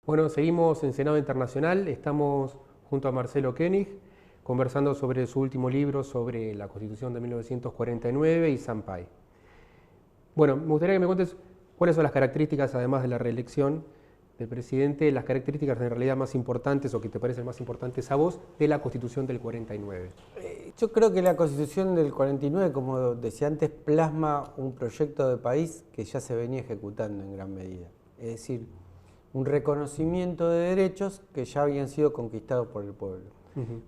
Bueno, seguimos en Senado Internacional, estamos junto a Marcelo Koenig conversando sobre su último libro sobre la Constitución de 1949 y Sampaio. Bueno, me gustaría que me cuentes cuáles son las características, además de la reelección del presidente, las características en realidad más importantes o que te parecen más importantes a vos de la Constitución del 49. Yo creo que la Constitución del 49, como decía antes, plasma un proyecto de país que ya se venía ejecutando en gran medida. Es decir, un reconocimiento de derechos que ya habían sido conquistados por el pueblo.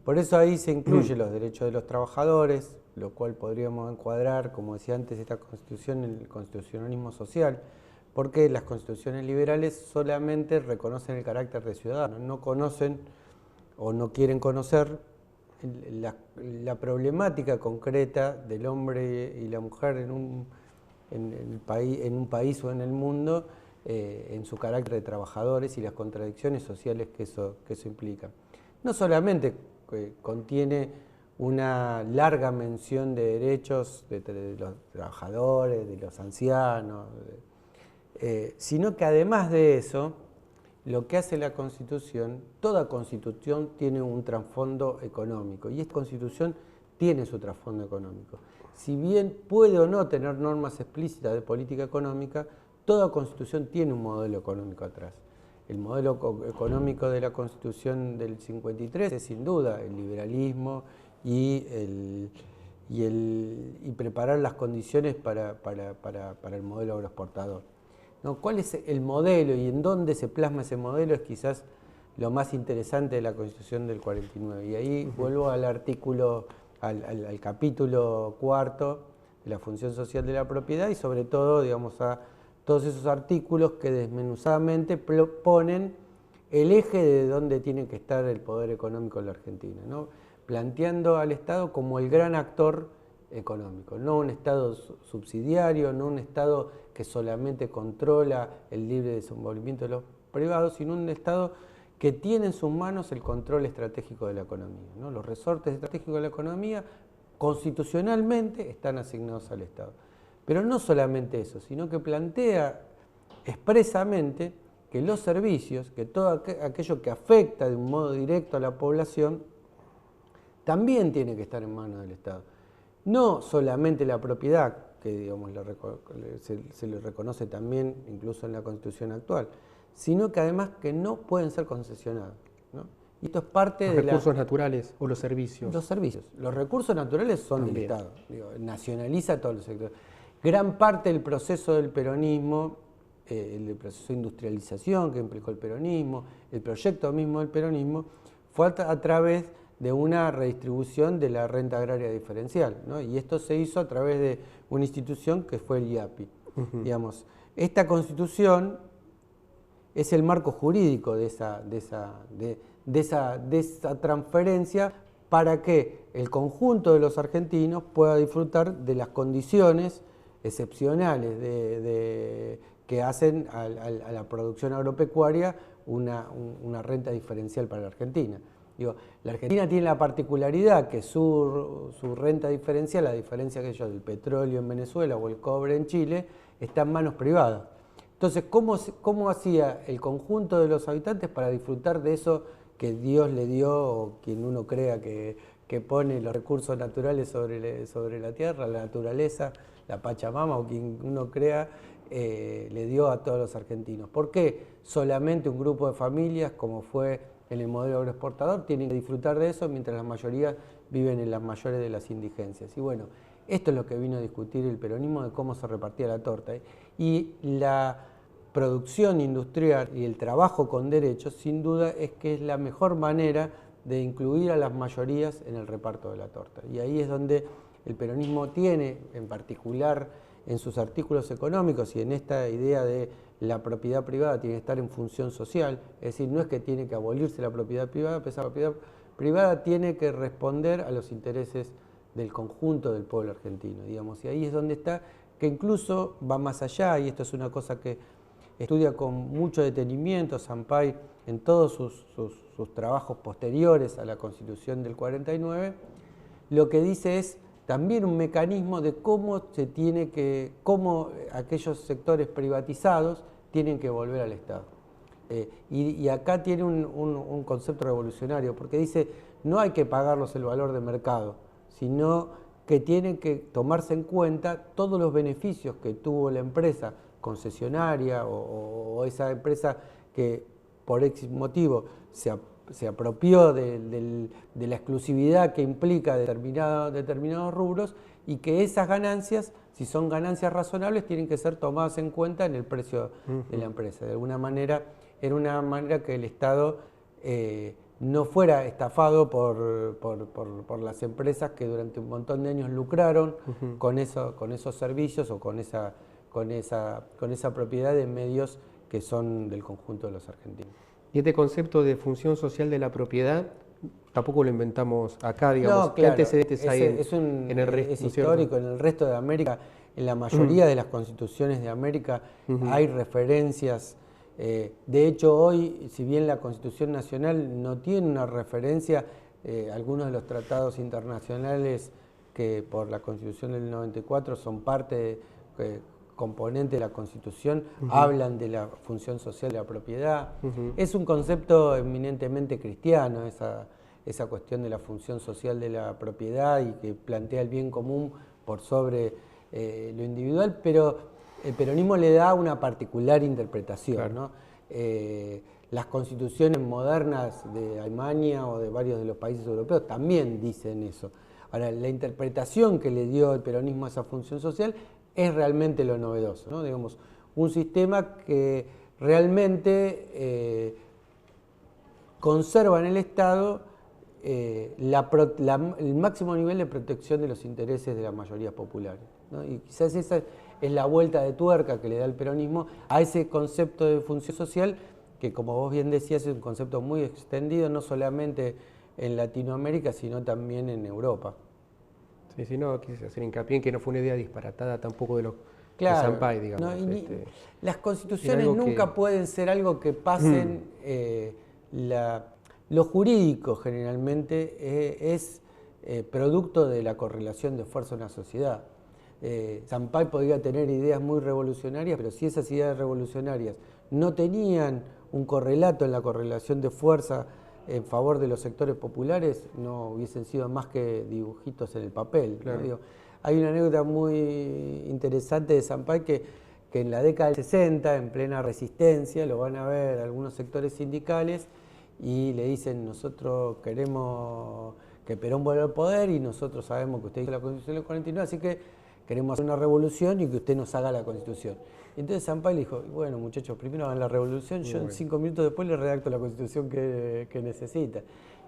Por eso ahí se incluyen los derechos de los trabajadores, lo cual podríamos encuadrar, como decía antes, esta Constitución en el constitucionalismo social, porque las constituciones liberales solamente reconocen el carácter de ciudadano, no conocen o no quieren conocer la problemática concreta del hombre y la mujer en un país o en el mundo, en su carácter de trabajadores y las contradicciones sociales que eso implica. No solamente contiene una larga mención de derechos de los trabajadores, de los ancianos, sino que además de eso, lo que hace la Constitución, toda Constitución tiene un trasfondo económico, y esta Constitución tiene su trasfondo económico. Si bien puede o no tener normas explícitas de política económica, toda Constitución tiene un modelo económico atrás. El modelo económico de la Constitución del 53 es sin duda el liberalismo y preparar las condiciones para el modelo agroexportador. ¿No? ¿Cuál es el modelo y en dónde se plasma ese modelo? Es quizás lo más interesante de la Constitución del 49. Y ahí vuelvo al artículo, al capítulo cuarto de la función social de la propiedad y sobre todo, digamos, a todos esos artículos que desmenuzadamente ponen el eje de dónde tiene que estar el poder económico en la Argentina, ¿no? Planteando al Estado como el gran actor económico, no un Estado subsidiario, no un Estado que solamente controla el libre desenvolvimiento de los privados, sino un Estado que tiene en sus manos el control estratégico de la economía, ¿no? Los resortes estratégicos de la economía constitucionalmente están asignados al Estado. Pero no solamente eso, sino que plantea expresamente que los servicios, que todo aquello que afecta de un modo directo a la población, también tiene que estar en manos del Estado. No solamente la propiedad, que digamos, se le reconoce también incluso en la Constitución actual, sino que además que no pueden ser concesionados, ¿no? Y esto es parte de los recursos naturales o los servicios. Los servicios. Los recursos naturales son del Estado. Nacionaliza todos los sectores. Gran parte del proceso del peronismo, el proceso de industrialización que implicó el peronismo, el proyecto mismo del peronismo, fue a través de una redistribución de la renta agraria diferencial, ¿no? Y esto se hizo a través de una institución que fue el IAPI. Digamos, esta Constitución es el marco jurídico de esa transferencia para que el conjunto de los argentinos pueda disfrutar de las condiciones excepcionales que hacen a la producción agropecuaria una renta diferencial para la Argentina. Digo, la Argentina tiene la particularidad que su renta diferencial, a diferencia que del petróleo en Venezuela o el cobre en Chile, está en manos privadas. Entonces, ¿cómo hacía el conjunto de los habitantes para disfrutar de eso que Dios le dio, o quien uno crea que pone los recursos naturales sobre la tierra, la naturaleza, la Pachamama, o quien uno crea, le dio a todos los argentinos? ¿Por qué solamente un grupo de familias, como fue en el modelo agroexportador, tienen que disfrutar de eso mientras la mayoría viven en las mayores de las indigencias? Y bueno, esto es lo que vino a discutir el peronismo, de cómo se repartía la torta. Y la producción industrial y el trabajo con derechos, sin duda, es que es la mejor manera de incluir a las mayorías en el reparto de la torta. Y ahí es donde el peronismo tiene, en particular en sus artículos económicos y en esta idea de la propiedad privada, tiene que estar en función social, es decir, no es que tiene que abolirse la propiedad privada, pero esa propiedad privada tiene que responder a los intereses del conjunto del pueblo argentino, digamos. Y ahí es donde está, que incluso va más allá, y esto es una cosa que estudia con mucho detenimiento Sampaio en todos sus trabajos posteriores a la Constitución del 49, lo que dice es también un mecanismo de cómo aquellos sectores privatizados tienen que volver al Estado. Y acá tiene un concepto revolucionario, porque dice, no hay que pagarlos el valor de mercado, sino que tienen que tomarse en cuenta todos los beneficios que tuvo la empresa concesionaria o esa empresa que por X motivo se apropió de la exclusividad que implica determinados rubros, y que esas ganancias, si son ganancias razonables, tienen que ser tomadas en cuenta en el precio de la empresa. De alguna manera, era una manera que el Estado no fuera estafado por las empresas que durante un montón de años lucraron con esos servicios o con esa propiedad de medios que son del conjunto de los argentinos. Y este concepto de función social de la propiedad tampoco lo inventamos acá, digamos. No, claro, ¿Qué antecedentes hay en el resto? es histórico, en el resto de América, en la mayoría de las constituciones de América hay referencias. De hecho, hoy, si bien la Constitución Nacional no tiene una referencia, algunos de los tratados internacionales que por la Constitución del 94 son parte componente de la Constitución, hablan de la función social de la propiedad. Es un concepto eminentemente cristiano, esa cuestión de la función social de la propiedad, y que plantea el bien común por sobre lo individual, pero el peronismo le da una particular interpretación, claro, ¿no? Las constituciones modernas de Alemania o de varios de los países europeos también dicen eso. Ahora, la interpretación que le dio el peronismo a esa función social es realmente lo novedoso, ¿no? Digamos, un sistema que realmente conserva en el Estado el máximo nivel de protección de los intereses de las mayorías populares, ¿no? Y quizás esa es la vuelta de tuerca que le da el peronismo a ese concepto de función social, que, como vos bien decías, es un concepto muy extendido, no solamente en Latinoamérica, sino también en Europa. Sí, sí, no, quise hacer hincapié en que no fue una idea disparatada tampoco de Claro, de Sampay, digamos. No, las constituciones nunca pueden ser algo que pasen. Lo jurídico generalmente es producto de la correlación de fuerza en una sociedad. Sampay podría tener ideas muy revolucionarias, pero si esas ideas revolucionarias no tenían un correlato en la correlación de fuerza en favor de los sectores populares, no hubiesen sido más que dibujitos en el papel, claro, ¿no? Digo, hay una anécdota muy interesante de Sampay que en la década del 60, en plena resistencia, lo van a ver algunos sectores sindicales y le dicen: nosotros queremos que Perón vuelva al poder y nosotros sabemos que usted hizo la Constitución del 49, así que queremos hacer una revolución y que usted nos haga la Constitución. Y entonces Sampay le dijo: bueno, muchachos, primero hagan la revolución, yo en 5 minutos después le redacto la Constitución que necesita.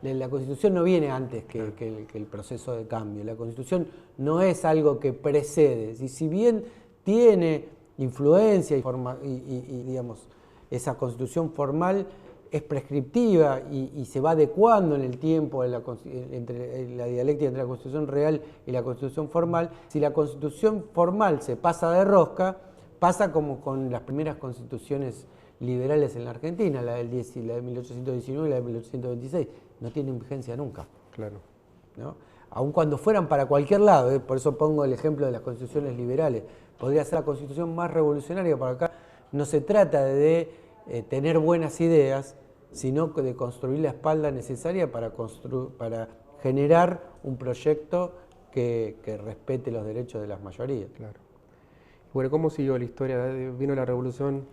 La Constitución no viene antes que el proceso de cambio. La Constitución no es algo que precede. Y si bien tiene influencia y digamos, esa Constitución formal es prescriptiva y se va adecuando en el tiempo entre la dialéctica entre la Constitución real y la Constitución formal, si la Constitución formal se pasa de rosca, pasa como con las primeras constituciones liberales en la Argentina, la de 1819 y la de 1826, no tienen vigencia nunca. Claro. ¿No? Aun cuando fueran para cualquier lado, por eso pongo el ejemplo de las constituciones liberales, podría ser la constitución más revolucionaria para acá. No se trata de tener buenas ideas, sino de construir la espalda necesaria para generar un proyecto que respete los derechos de las mayorías. Claro. Bueno, ¿cómo siguió la historia? ¿Vino la revolución?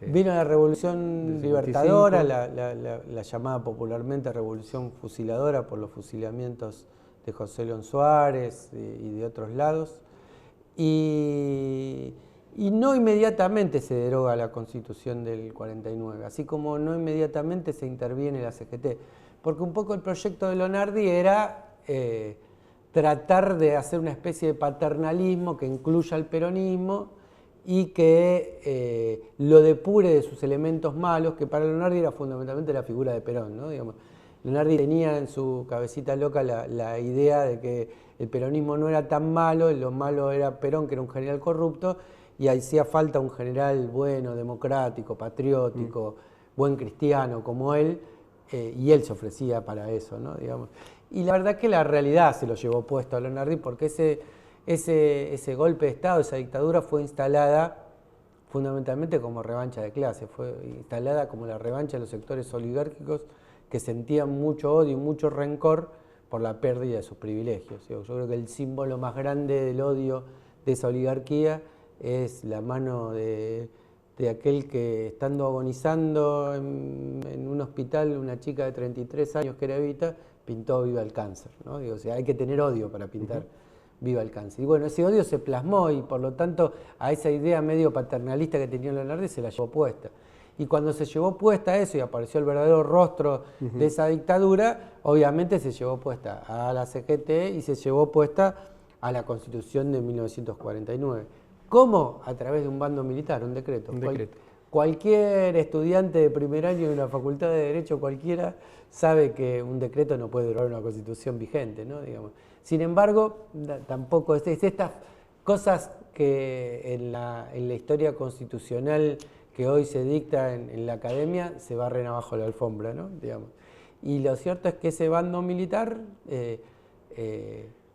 Vino la revolución libertadora, la llamada popularmente revolución fusiladora por los fusilamientos de José León Suárez y de otros lados. Y no inmediatamente se deroga la Constitución del 49, así como no inmediatamente se interviene la CGT, porque un poco el proyecto de Leonardi era tratar de hacer una especie de paternalismo que incluya al peronismo y que lo depure de sus elementos malos, que para Leonardi era fundamentalmente la figura de Perón, ¿no? Digamos, Leonardi tenía en su cabecita loca la idea de que el peronismo no era tan malo, lo malo era Perón, que era un general corrupto, y hacía falta un general bueno, democrático, patriótico, buen cristiano como él, y él se ofrecía para eso, ¿no? Digamos. Y la verdad que la realidad se lo llevó puesto a Leonardi, porque ese golpe de Estado, esa dictadura fue instalada fundamentalmente como revancha de clase, fue instalada como la revancha de los sectores oligárquicos que sentían mucho odio y mucho rencor por la pérdida de sus privilegios. Yo creo que el símbolo más grande del odio de esa oligarquía es la mano de aquel que, estando agonizando en un hospital, una chica de 33 años que era Evita, pintó Viva el cáncer, ¿no? Digo, o sea, hay que tener odio para pintar Viva el cáncer. Y bueno, ese odio se plasmó y por lo tanto a esa idea medio paternalista que tenía Leonardo se la llevó puesta. Y cuando se llevó puesta eso y apareció el verdadero rostro de esa dictadura, obviamente se llevó puesta a la CGT y se llevó puesta a la Constitución de 1949. ¿Cómo? A través de un bando militar, un decreto. Cualquier estudiante de primer año de una facultad de Derecho cualquiera sabe que un decreto no puede durar una Constitución vigente, ¿no? Digamos. Sin embargo, tampoco es estas cosas que en la historia constitucional que hoy se dicta en la academia se barren abajo la alfombra, ¿no? Digamos. Y lo cierto es que ese bando militar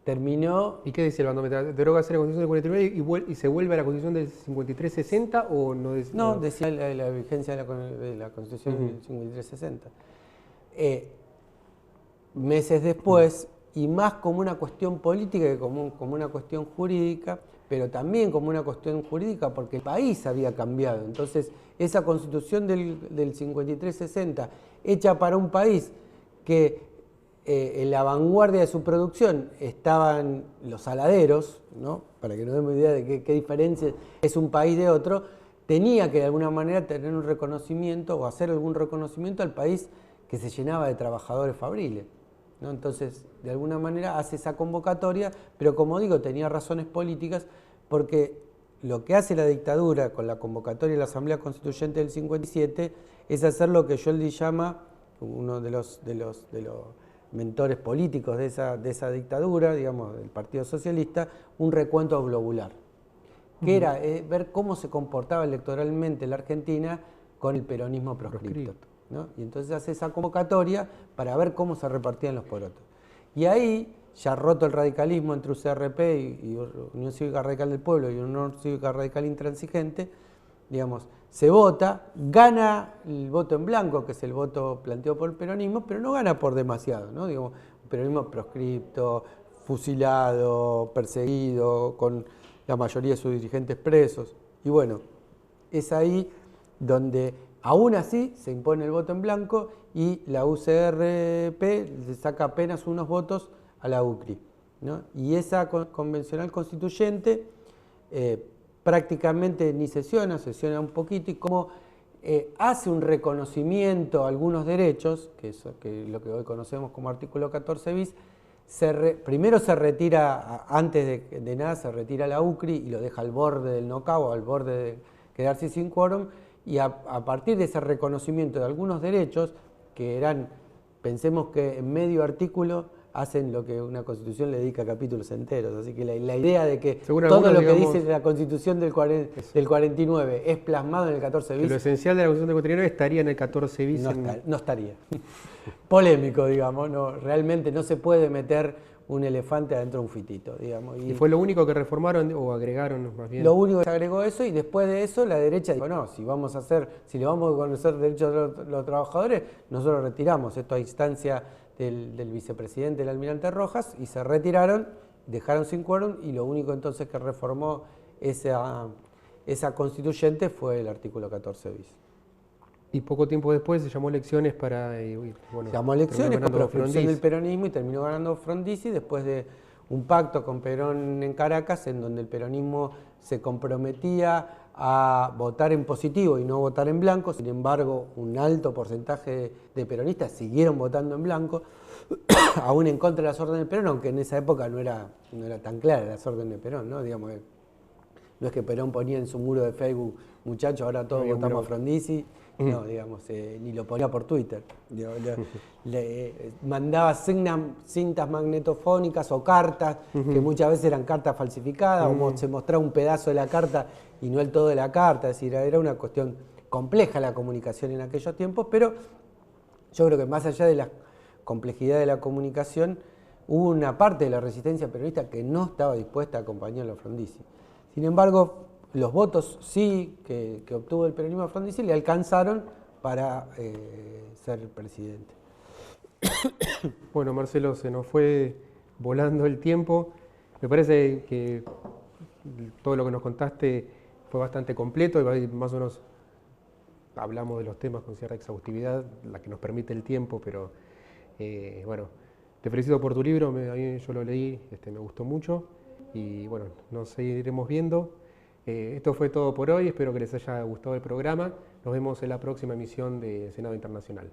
terminó... ¿Y qué dice el bando militar? ¿Deroga la Constitución del 49 y se vuelve a la Constitución del 53-60 o no? No, decía la vigencia de la Constitución del 53-60. Meses después, y más como una cuestión política que como una cuestión jurídica, pero también como una cuestión jurídica porque el país había cambiado. Entonces, esa Constitución del 53-60, hecha para un país que en la vanguardia de su producción estaban los saladeros, ¿no? Para que nos demos idea de qué diferencia es un país de otro, tenía que de alguna manera tener un reconocimiento o hacer algún reconocimiento al país que se llenaba de trabajadores fabriles, ¿no? Entonces, de alguna manera hace esa convocatoria, pero como digo, tenía razones políticas, porque lo que hace la dictadura con la convocatoria de la Asamblea Constituyente del 57 es hacer lo que Yoldi llama, uno de los mentores políticos de esa dictadura, digamos, del Partido Socialista, un recuento globular, que era ver cómo se comportaba electoralmente la Argentina con el peronismo proscripto, ¿no? Y entonces hace esa convocatoria para ver cómo se repartían los porotos. Y ahí, ya roto el radicalismo entre UCRP y Unión Cívica Radical del Pueblo y Unión Cívica Radical Intransigente, digamos, se vota, gana el voto en blanco, que es el voto planteado por el peronismo, pero no gana por demasiado, ¿no? Digamos, un peronismo proscripto, fusilado, perseguido, con la mayoría de sus dirigentes presos. Y bueno, es ahí donde aún así se impone el voto en blanco y la UCRP le saca apenas unos votos a la UCRI, ¿no? Y esa convencional constituyente prácticamente ni sesiona un poquito y como hace un reconocimiento a algunos derechos, que es lo que hoy conocemos como artículo 14 bis, primero se retira, antes de nada se retira la UCRI y lo deja al borde del knockout, al borde de quedarse sin quórum, y a partir de ese reconocimiento de algunos derechos, que eran, pensemos que en medio artículo hacen lo que una Constitución le dedica capítulos enteros, así que la idea de que todo lo que dice la Constitución del 49 es plasmado en el 14 bis... Lo esencial de la Constitución del 49 estaría en el 14 bis. No estaría. Polémico, digamos, no, realmente no se puede meter un elefante adentro de un fitito, digamos. ¿Y fue lo único que reformaron o agregaron más bien? Lo único que se agregó eso, y después de eso la derecha dijo, no, si le vamos a conocer derechos de los trabajadores, nosotros retiramos esto a instancia del vicepresidente, el almirante Rojas, y se retiraron, dejaron sin quórum, y lo único entonces que reformó esa constituyente fue el artículo 14 bis. Y poco tiempo después se llamó elecciones para... se llamó elecciones con proscripción del peronismo y terminó ganando Frondizi después de un pacto con Perón en Caracas, en donde el peronismo se comprometía a votar en positivo y no votar en blanco. Sin embargo, un alto porcentaje de peronistas siguieron votando en blanco, aún en contra de las órdenes de Perón, aunque en esa época no era tan clara las órdenes de Perón, ¿no? Digamos, no es que Perón ponía en su muro de Facebook, muchachos, ahora todos votamos a Frondizi. No, digamos, ni lo ponía por Twitter. Le mandaba cintas magnetofónicas o cartas, que muchas veces eran cartas falsificadas, o se mostraba un pedazo de la carta y no el todo de la carta. Es decir, era una cuestión compleja la comunicación en aquellos tiempos, pero yo creo que más allá de la complejidad de la comunicación, hubo una parte de la resistencia peronista que no estaba dispuesta a acompañar a Frondizi. Sin embargo, los votos sí que obtuvo el peronismo de Frondizi le alcanzaron para ser presidente. Bueno, Marcelo, se nos fue volando el tiempo. Me parece que todo lo que nos contaste fue bastante completo y más o menos hablamos de los temas con cierta exhaustividad, la que nos permite el tiempo, pero bueno, te felicito por tu libro, a mí yo lo leí, me gustó mucho y bueno, nos seguiremos viendo. Esto fue todo por hoy, espero que les haya gustado el programa. Nos vemos en la próxima emisión de Senado Internacional.